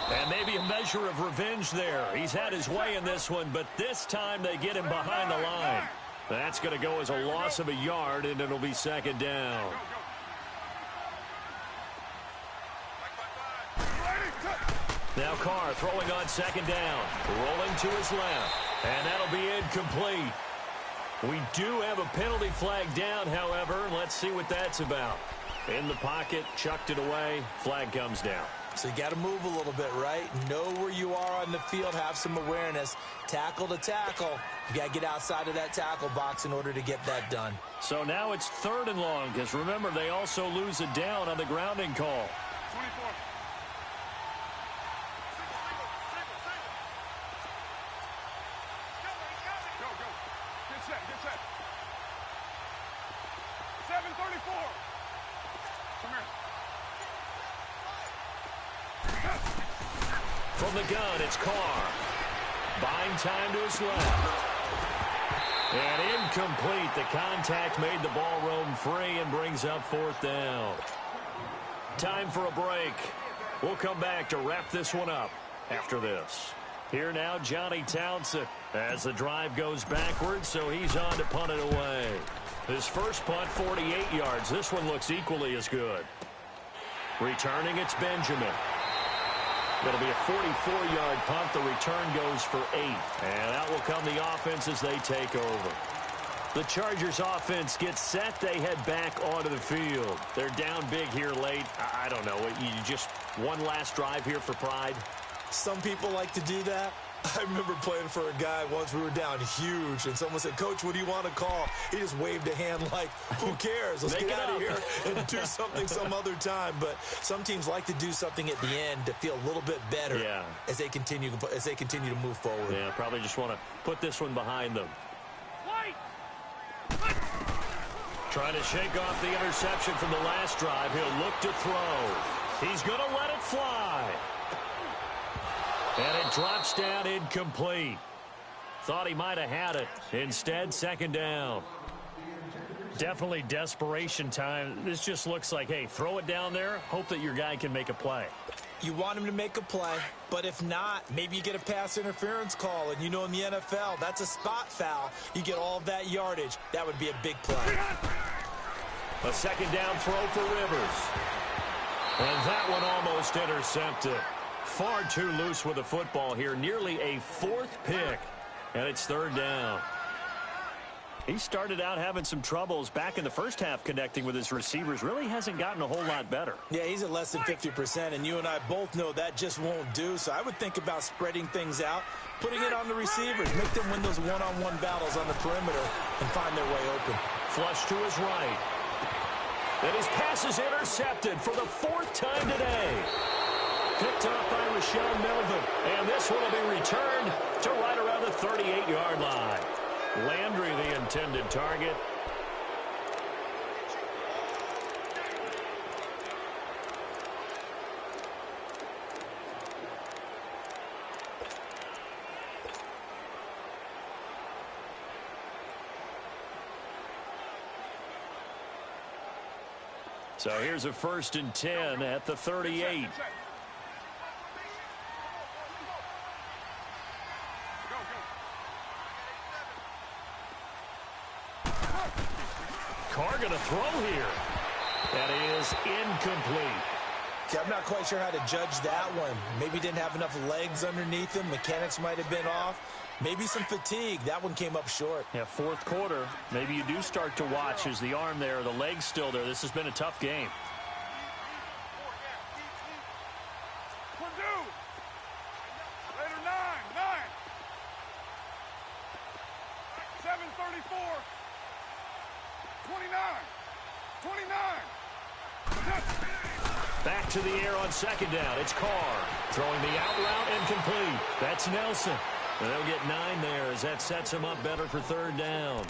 And maybe a measure of revenge there. He's had his way in this one, but this time they get him behind the line. That's going to go as a loss of a yard, and it'll be second down. Now Carr throwing on second down. Rolling to his left. And that'll be incomplete. We do have a penalty flag down, however. Let's see what that's about. In the pocket, chucked it away. Flag comes down. So you got to move a little bit, right? Know where you are on the field, have some awareness. Tackle to tackle. You got to get outside of that tackle box in order to get that done. So now it's 3rd and long, because remember, they also lose it down on the grounding call. 24. Go, go. Get set, get set. 7:34. Come here. From the gun, it's Carr. Buying time to his left. And incomplete. The contact made the ball roam free and brings up 4th down. Time for a break. We'll come back to wrap this one up after this. Here now, Johnny Townsend as the drive goes backwards, so he's on to punt it away. His first punt, 48 yards. This one looks equally as good. Returning, it's Benjamin. It'll be a 44-yard punt. The return goes for 8. And out will come the offense as they take over. The Chargers offense gets set. They head back onto the field. They're down big here late. I don't know. You just one last drive here for pride? Some people like to do that. I remember playing for a guy once. We were down huge, and someone said, "Coach, what do you want to call?" He just waved a hand like, who cares? Let's get out of here and do something some other time. But some teams like to do something at the end to feel a little bit better as they continue to move forward. Yeah, probably just want to put this one behind them. Trying to shake off the interception from the last drive. He'll look to throw. He's going to let it fly. And it drops down incomplete. Thought he might have had it. Instead, second down. Definitely desperation time. This just looks like, hey, throw it down there. Hope that your guy can make a play. You want him to make a play, but if not, maybe you get a pass interference call. And you know in the NFL, that's a spot foul. You get all of that yardage. That would be a big play. A second down throw for Rivers. And that one almost intercepted. Far too loose with the football here. Nearly a 4th pick. And it's 3rd down. He started out having some troubles back in the first half connecting with his receivers. Really hasn't gotten a whole lot better. Yeah, he's at less than 50%, and you and I both know that just won't do. So I would think about spreading things out, putting it on the receivers, make them win those one-on-one battles on the perimeter and find their way open. Flush to his right. And his pass is intercepted for the 4th time today. Picked off by Rashawn Melvin. And this one will be returned to right around the 38-yard line. Landry, the intended target. So here's a 1st and 10 at the 38. Carr going to throw here. That is incomplete. See, I'm not quite sure how to judge that one. Maybe didn't have enough legs underneath him. Mechanics might have been off. Maybe some fatigue. That one came up short. Yeah, 4th quarter. Maybe you do start to watch as the arm there, the leg's still there. This has been a tough game. Later 9. 7:34. 29. Back to the air on 2nd down. It's Carr throwing the out route and complete. That's Nelson. And they'll get 9 there as that sets him up better for 3rd down.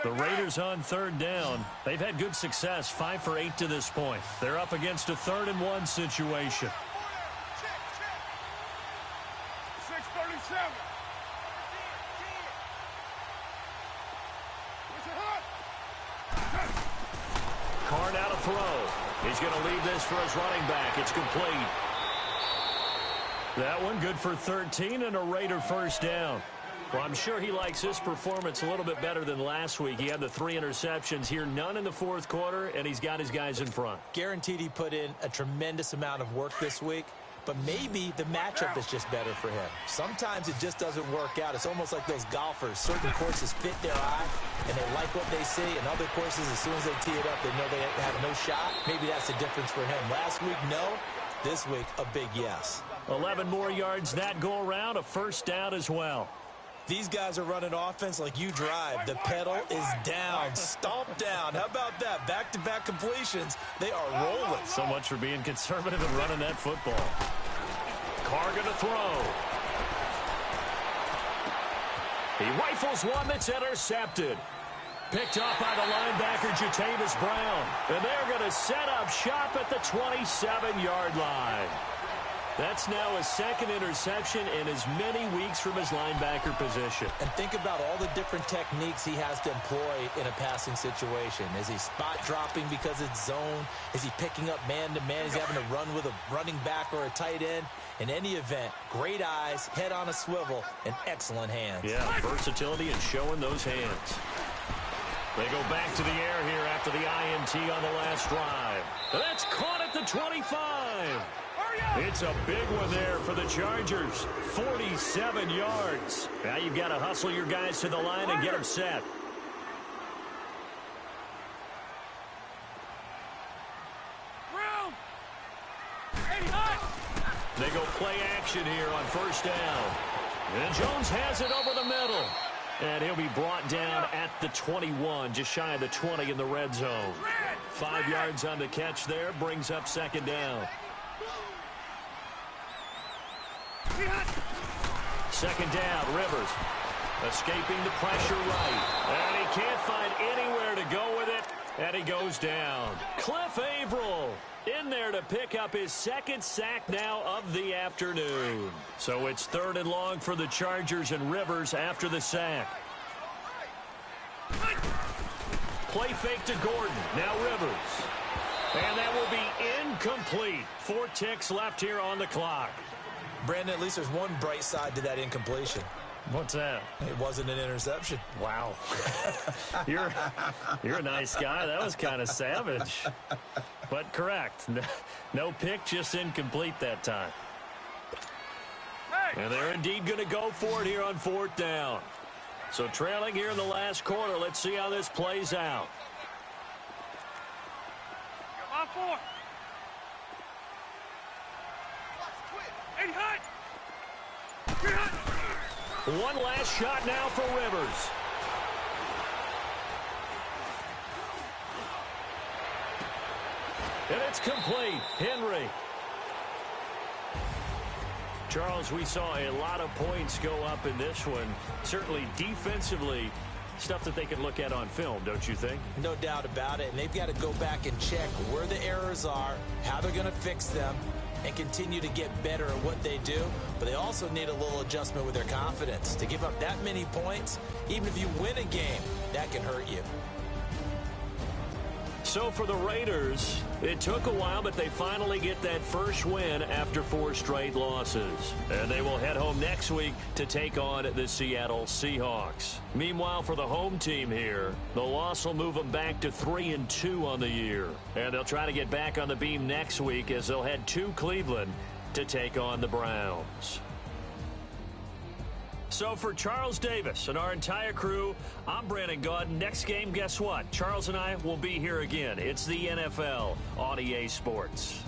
The Raiders on 3rd down. They've had good success, 5 for 8 to this point. They're up against a 3rd and 1 situation. 6:37. Carr now to throw. He's going to leave this for his running back. It's complete. That one good for 13 and a Raider 1st down. Well, I'm sure he likes his performance a little bit better than last week. He had the 3 interceptions here, none in the 4th quarter, and he's got his guys in front. Guaranteed he put in a tremendous amount of work this week, but maybe the matchup is just better for him. Sometimes it just doesn't work out. It's almost like those golfers. Certain courses fit their eye, and they like what they see, and other courses, as soon as they tee it up, they know they have no shot. Maybe that's the difference for him. Last week, no. This week, a big yes. 11 more yards that go around, a 1st down as well. These guys are running offense like you drive. The pedal is down, stomped down. How about that? Back-to-back completions. They are rolling. So much for being conservative and running that football. Carr going to throw. He rifles one that's intercepted. Picked off by the linebacker, Jatavis Brown. And they're going to set up shop at the 27-yard line. That's now his 2nd interception in as many weeks from his linebacker position. And think about all the different techniques he has to employ in a passing situation. Is he spot dropping because it's zone? Is he picking up man-to-man? Is he having to run with a running back or a tight end? In any event, great eyes, head on a swivel, and excellent hands. Yeah, versatility and showing those hands. They go back to the air here after the INT on the last drive. That's caught at the 25. It's a big one there for the Chargers. 47 yards. Now you've got to hustle your guys to the line and get them set. They go play action here on 1st down. And Jones has it over the middle. And he'll be brought down at the 21, just shy of the 20 in the red zone. 5 yards on the catch there, brings up 2nd down. 2nd down, Rivers. Escaping the pressure right. And he can't find anywhere to go with it. And he goes down. Cliff Averill in there to pick up his 2nd sack now of the afternoon. So it's 3rd and long for the Chargers and Rivers after the sack. Play fake to Gordon. Now Rivers. And that will be incomplete. 4 ticks left here on the clock. Brandon, at least there's one bright side to that incompletion. What's that? It wasn't an interception. Wow. You're a nice guy. That was kind of savage. But correct. No pick, just incomplete that time. And they're indeed going to go for it here on 4th down. So trailing here in the last quarter. Let's see how this plays out. On 4. 8 high. One last shot now for Rivers. And it's complete. Henry. Charles, we saw a lot of points go up in this one. Certainly defensively, stuff that they can look at on film, don't you think? No doubt about it. And they've got to go back and check where the errors are, how they're going to fix them, and continue to get better at what they do. But they also need a little adjustment with their confidence. To give up that many points, even if you win a game, that can hurt you. So for the Raiders, it took a while, but they finally get that first win after 4 straight losses. And they will head home next week to take on the Seattle Seahawks. Meanwhile, for the home team here, the loss will move them back to 3-2 on the year. And they'll try to get back on the beam next week as they'll head to Cleveland to take on the Browns. So for Charles Davis and our entire crew, I'm Brandon Gaudin. Next game, guess what? Charles and I will be here again. It's the NFL on EA Sports.